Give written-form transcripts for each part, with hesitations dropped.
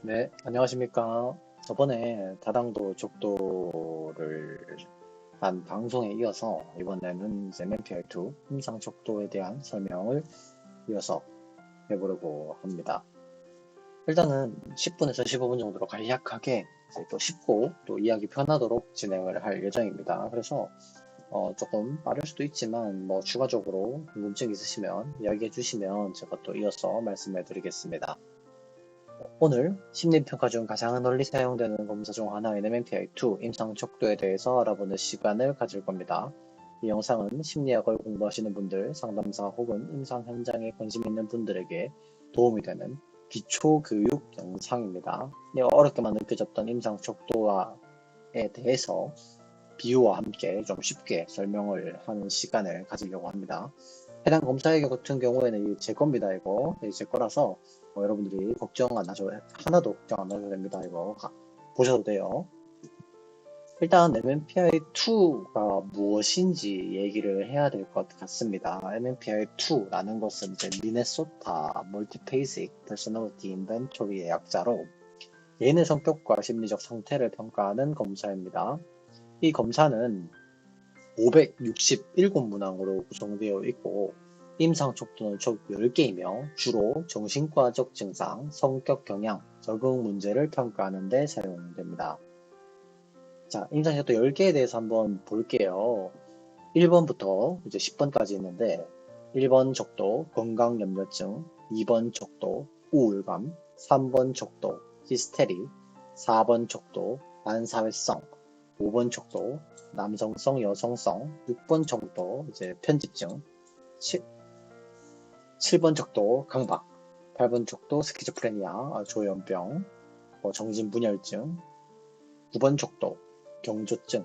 네, 안녕하십니까. 저번에 다당도 족도를 한 방송에 이어서 이번에는 이제 MMPI2 임상 족도에 대한 설명을 이어서 해보려고 합니다. 일단은 10분에서 15분 정도로 간략하게 이제 또 쉽고 또 이해하기 편하도록 진행을 할 예정입니다. 그래서 조금 빠를 수도 있지만 뭐 추가적으로 궁금증 있으시면 이야기해 주시면 제가 또 이어서 말씀해 드리겠습니다. 오늘 심리평가 중 가장 널리 사용되는 검사 중 하나인 MMPI-2 임상 척도에 대해서 알아보는 시간을 가질 겁니다. 이 영상은 심리학을 공부하시는 분들, 상담사 혹은 임상 현장에 관심 있는 분들에게 도움이 되는 기초 교육 영상입니다. 어렵게만 느껴졌던 임상 척도에 대해서 비유와 함께 좀 쉽게 설명을 하는 시간을 가지려고 합니다. 해당 검사의 같은 경우에는 제 겁니다. 이거 제 거라서 여러분들이 하나도 걱정 안 하셔도 됩니다. 이거 보셔도 돼요. 일단 MMPI-2가 무엇인지 얘기를 해야 될 것 같습니다. MMPI-2라는 것은 이제 미네소타 멀티페이식 퍼스널리티 인벤토리의 약자로 개인의 성격과 심리적 상태를 평가하는 검사입니다. 이 검사는 567문항으로 구성되어 있고 임상 척도는 총 10개이며 주로 정신과적 증상, 성격 경향, 적응 문제를 평가하는 데 사용됩니다. 자, 임상 척도 10개에 대해서 한번 볼게요. 1번부터 이제 10번까지 있는데 1번 척도 건강염려증, 2번 척도 우울감, 3번 척도 히스테리, 4번 척도 반사회성, 5번 척도 남성성, 여성성, 6번 척도 이제 편집증, 7번 척도 강박, 8번 척도 스키즈프레니아, 조현병, 정신분열증, 9번 척도 경조증,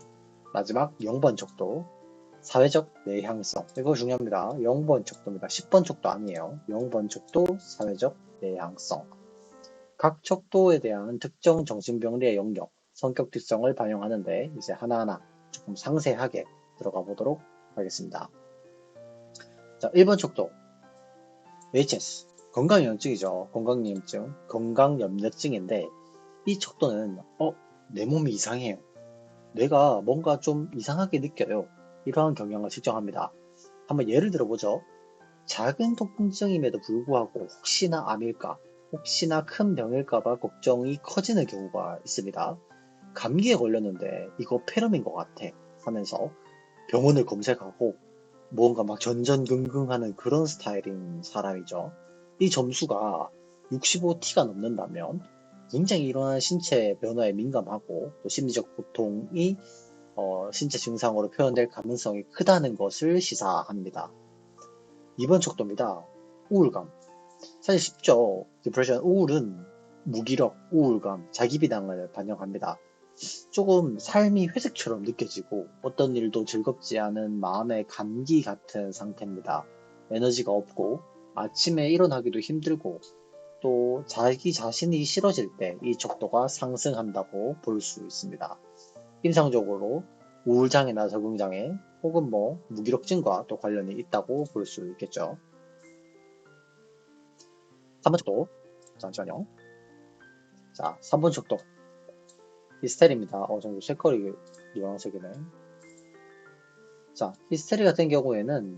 마지막 0번 척도 사회적 내향성. 이거 중요합니다. 0번 척도입니다. 10번 척도 아니에요. 0번 척도 사회적 내향성. 각 척도에 대한 특정 정신병리의 영역, 성격 특성을 반영하는데 이제 하나하나 조금 상세하게 들어가 보도록 하겠습니다. 자, 1번 척도 HS 건강염려증이죠. 건강염려증인데 이 척도는 내 몸이 이상해요. 내가 뭔가 좀 이상하게 느껴요. 이러한 경향을 측정합니다. 한번 예를 들어보죠. 작은 통증임에도 불구하고 혹시나 암일까, 혹시나 큰 병일까봐 걱정이 커지는 경우가 있습니다. 감기에 걸렸는데 이거 폐렴인 것 같아 하면서 병원을 검색하고 뭔가 막 전전긍긍하는 그런 스타일인 사람이죠. 이 점수가 65T가 넘는다면 굉장히 이러한 신체 변화에 민감하고 또 심리적 고통이 신체 증상으로 표현될 가능성이 크다는 것을 시사합니다. 2번 척도입니다. 우울감. 사실 쉽죠. 디프레션, 우울은 무기력, 우울감, 자기비난을 반영합니다. 조금 삶이 회색처럼 느껴지고 어떤 일도 즐겁지 않은 마음의 감기 같은 상태입니다. 에너지가 없고 아침에 일어나기도 힘들고 또 자기 자신이 싫어질 때 이 척도가 상승한다고 볼 수 있습니다. 임상적으로 우울장애나 적응장애 혹은 무기력증과 또 관련이 있다고 볼 수 있겠죠. 3번 척도. 잠시만요. 자, 3번 척도. 히스테리입니다. 정도 색깔이 노란색이네. 자, 히스테리 같은 경우에는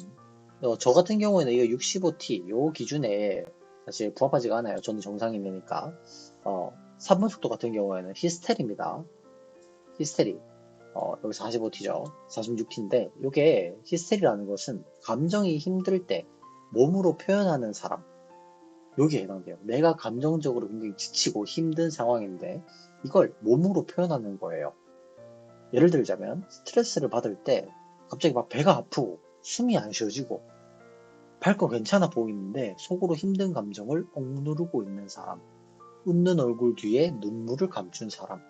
저 같은 경우에는 이거 65T 요 기준에 사실 부합하지가 않아요. 저는 정상인이니까. 3번 척도 같은 경우에는 히스테리입니다. 히스테리. 여기 45T죠. 46T인데 이게 히스테리라는 것은 감정이 힘들 때 몸으로 표현하는 사람. 여기에 해당돼요. 내가 감정적으로 굉장히 지치고 힘든 상황인데 이걸 몸으로 표현하는 거예요. 예를 들자면 스트레스를 받을 때 갑자기 막 배가 아프고 숨이 안 쉬어지고 발 거 괜찮아 보이는데 속으로 힘든 감정을 억누르고 있는 사람, 웃는 얼굴 뒤에 눈물을 감춘 사람,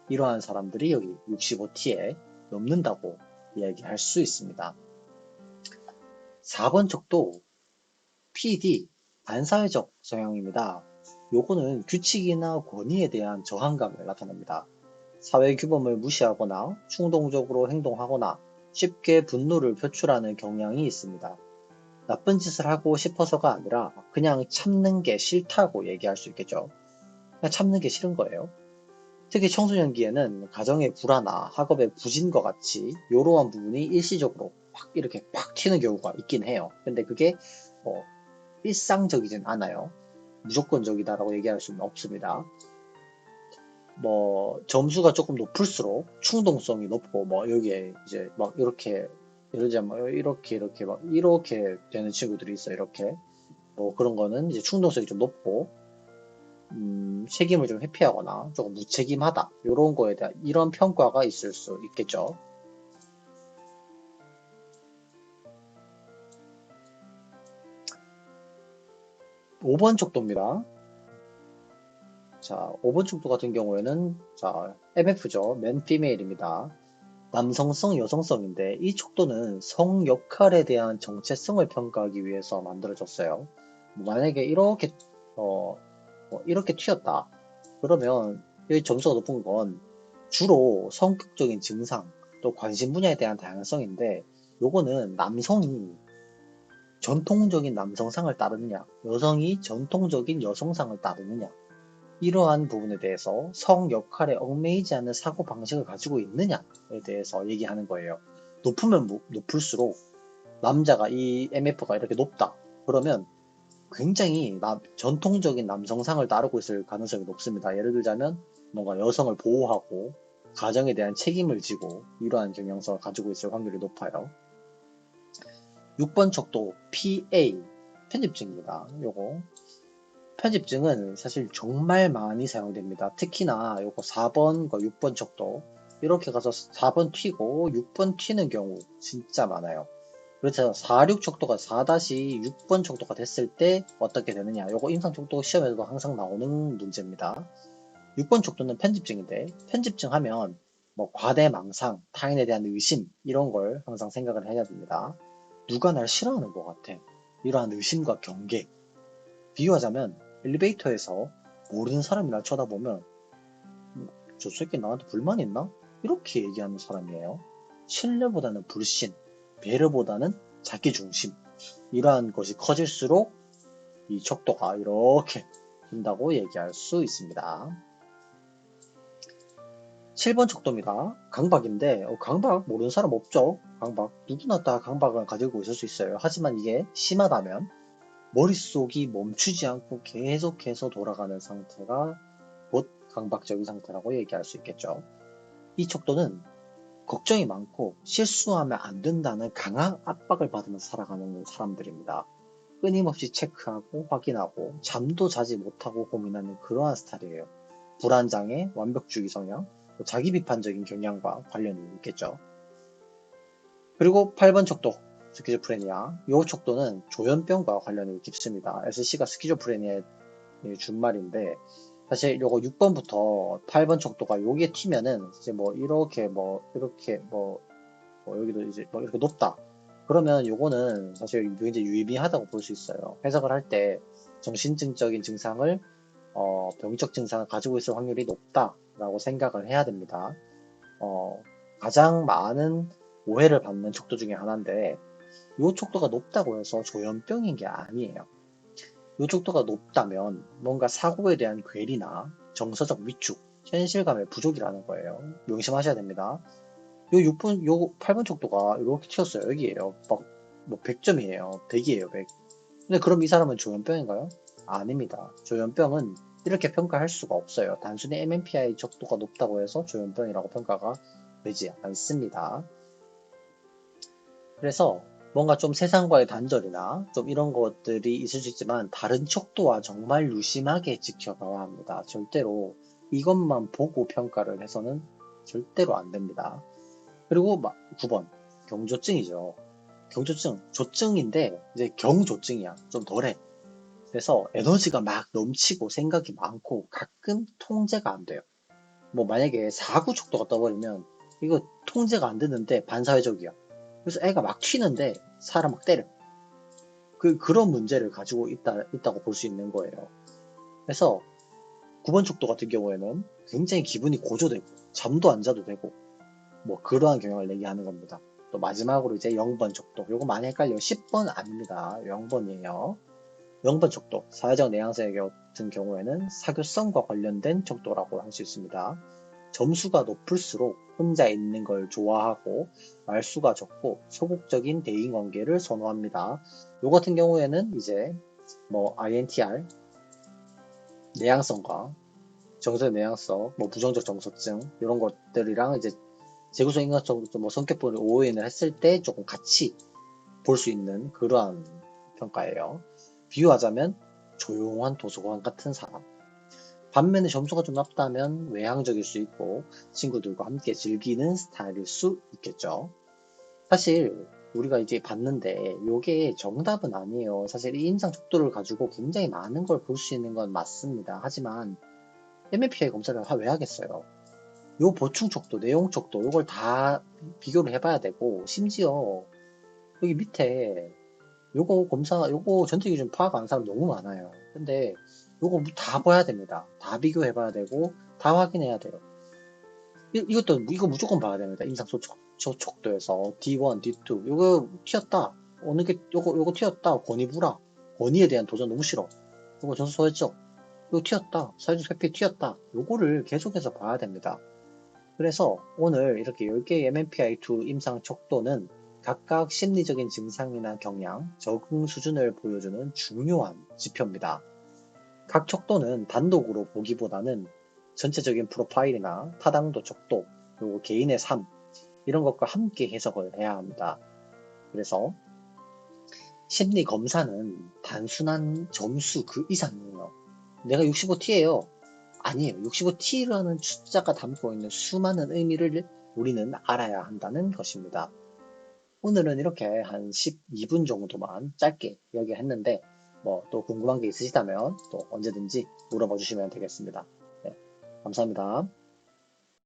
이러한 사람들이 여기 65T에 넘는다고 이야기할 수 있습니다. 4번 척도 PD, 반사회적 성향입니다. 요거는 규칙이나 권위에 대한 저항감을 나타냅니다. 사회 규범을 무시하거나 충동적으로 행동하거나 쉽게 분노를 표출하는 경향이 있습니다. 나쁜 짓을 하고 싶어서가 아니라 그냥 참는 게 싫다고 얘기할 수 있겠죠. 그냥 참는 게 싫은 거예요. 특히 청소년기에는 가정의 불화나 학업의 부진과 같이 이러한 부분이 일시적으로 확 이렇게 팍 튀는 경우가 있긴 해요. 근데 그게 뭐 일상적이진 않아요. 무조건적이다라고 얘기할 수는 없습니다. 뭐 점수가 조금 높을수록 충동성이 높고 뭐 여기에 이제 막 이렇게 예를 들자면 뭐 이렇게 막 이렇게 되는 친구들이 있어요. 이렇게 뭐 그런 거는 이제 충동성이 좀 높고 책임을 좀 회피하거나 조금 무책임하다 이런 거에 대한 이런 평가가 있을 수 있겠죠. 5번 척도입니다. 자, 5번 척도 같은 경우에는 자, MF죠. 맨 피메일입니다. 남성성, 여성성인데 이 척도는 성 역할에 대한 정체성을 평가하기 위해서 만들어졌어요. 만약에 이렇게 이렇게 튀었다. 그러면 이 점수가 높은 건 주로 성격적인 증상, 또 관심 분야에 대한 다양성인데 요거는 남성이 전통적인 남성상을 따르느냐, 여성이 전통적인 여성상을 따르느냐, 이러한 부분에 대해서 성 역할에 얽매이지 않는 사고 방식을 가지고 있느냐에 대해서 얘기하는 거예요. 높으면 높을수록 남자가 이 MF가 이렇게 높다. 그러면 굉장히 전통적인 남성상을 따르고 있을 가능성이 높습니다. 예를 들자면 뭔가 여성을 보호하고 가정에 대한 책임을 지고 이러한 경향성을 가지고 있을 확률이 높아요. 6번 척도 PA 편집증입니다. 요거 편집증은 사실 정말 많이 사용됩니다. 특히나 요거 4번과 6번 척도 이렇게 가서 4번 튀고 6번 튀는 경우 진짜 많아요. 그래서 4, 6 척도가 4-6번 척도가 됐을 때 어떻게 되느냐. 요거 임상 척도 시험에서도 항상 나오는 문제입니다. 6번 척도는 편집증인데 편집증 하면 뭐 과대망상, 타인에 대한 의심 이런 걸 항상 생각을 해야 됩니다. 누가 날 싫어하는 것 같아. 이러한 의심과 경계. 비유하자면 엘리베이터에서 모르는 사람이 날 쳐다보면 저 새끼 나한테 불만 있나? 이렇게 얘기하는 사람이에요. 신뢰보다는 불신, 배려보다는 자기중심. 이러한 것이 커질수록 이 척도가 이렇게 된다고 얘기할 수 있습니다. 7번 척도입니다. 강박인데 강박 모르는 사람 없죠? 강박 누구나 다 강박을 가지고 있을 수 있어요. 하지만 이게 심하다면 머릿속이 멈추지 않고 계속해서 돌아가는 상태가 곧 강박적인 상태라고 얘기할 수 있겠죠. 이 척도는 걱정이 많고 실수하면 안 된다는 강한 압박을 받으면서 살아가는 사람들입니다. 끊임없이 체크하고 확인하고 잠도 자지 못하고 고민하는 그러한 스타일이에요. 불안장애, 완벽주의 성향, 자기 비판적인 경향과 관련이 있겠죠. 그리고 8번 척도, 스키즈프레니아. 이 척도는 조현병과 관련이 깊습니다. SC가 스키즈프레니아의 준말인데, 사실 요거 6번부터 8번 척도가 요게 튀면은, 이제 뭐, 이렇게 여기도 이제 뭐 이렇게 높다. 그러면 요거는 사실 굉장히 유의미하다고 볼 수 있어요. 해석을 할 때 정신증적인 증상을, 병적 증상을 가지고 있을 확률이 높다라고 생각을 해야 됩니다. 어, 가장 많은 오해를 받는 척도 중에 하나인데, 이 척도가 높다고 해서 조현병인 게 아니에요. 이 척도가 높다면 뭔가 사고에 대한 괴리나 정서적 위축, 현실감의 부족이라는 거예요. 명심하셔야 됩니다. 요 6번, 요 8번 척도가 이렇게 튀었어요. 여기에요. 막, 뭐 100점이에요. 100이에요, 100. 근데 그럼 이 사람은 조현병인가요? 아닙니다. 조현병은 이렇게 평가할 수가 없어요. 단순히 MMPI 척도가 높다고 해서 조현병이라고 평가가 되지 않습니다. 그래서 뭔가 좀 세상과의 단절이나 좀 이런 것들이 있을 수 있지만 다른 척도와 정말 유심하게 지켜봐야 합니다. 절대로 이것만 보고 평가를 해서는 절대로 안 됩니다. 그리고 9번 경조증이죠. 경조증, 조증인데 이제 경조증이야. 좀 덜해. 그래서 에너지가 막 넘치고 생각이 많고 가끔 통제가 안 돼요. 뭐 만약에 4구 척도가 떠버리면 이거 통제가 안 되는데 반사회적이야. 그래서 애가 막 튀는데 사람 막 때려. 그런 문제를 가지고 있다고 볼 수 있는 거예요. 그래서 9번 척도 같은 경우에는 굉장히 기분이 고조되고 잠도 안 자도 되고 뭐 그러한 경향을 얘기하는 겁니다. 또 마지막으로 이제 0번 척도. 요거 많이 헷갈려요. 10번 아닙니다. 0번이에요. 0번 척도, 사회적 내향성 같은 경우에는 사교성과 관련된 척도라고 할 수 있습니다. 점수가 높을수록 혼자 있는 걸 좋아하고 말수가 적고 소극적인 대인관계를 선호합니다. 요 같은 경우에는 이제 뭐 INTR, 내향성과 정서의 내향성, 뭐 부정적 정서증 이런 것들이랑 이제 재구성 인간성, 뭐 성격표를 오해를 했을 때 조금 같이 볼 수 있는 그러한 평가예요. 비유하자면 조용한 도서관 같은 사람. 반면에 점수가 좀 낮다면 외향적일 수 있고 친구들과 함께 즐기는 스타일일 수 있겠죠. 사실 우리가 이제 봤는데 이게 정답은 아니에요. 사실 이 임상 척도를 가지고 굉장히 많은 걸 볼 수 있는 건 맞습니다. 하지만 MBTI 검사를 왜 하겠어요? 요 보충 척도, 내용 척도 요걸 다 비교를 해봐야 되고 심지어 여기 밑에 요거 검사, 요거 전체 기준 파악 안 하는 사람 너무 많아요. 근데 요거 다 봐야 됩니다. 다 비교해봐야 되고 다 확인해야 돼요. 이거 무조건 봐야 됩니다. 임상소 척도에서 D1, D2 요거 튀었다. 어느 게 요거 튀었다. 권위부라. 권위에 대한 도전 너무 싫어. 요거 전수 소했죠. 이거 튀었다. 사회적 회피 튀었다. 요거를 계속해서 봐야 됩니다. 그래서 오늘 이렇게 10개의 MMPI2 임상 척도는 각각 심리적인 증상이나 경향, 적응 수준을 보여주는 중요한 지표입니다. 각 척도는 단독으로 보기보다는 전체적인 프로파일이나 타당도 척도, 그리고 개인의 삶, 이런 것과 함께 해석을 해야 합니다. 그래서 심리 검사는 단순한 점수 그 이상이에요. 내가 65T예요. 아니에요. 65T라는 숫자가 담고 있는 수많은 의미를 우리는 알아야 한다는 것입니다. 오늘은 이렇게 한 12분 정도만 짧게 이야기했는데 뭐 또 궁금한 게 있으시다면 또 언제든지 물어봐 주시면 되겠습니다. 네, 감사합니다.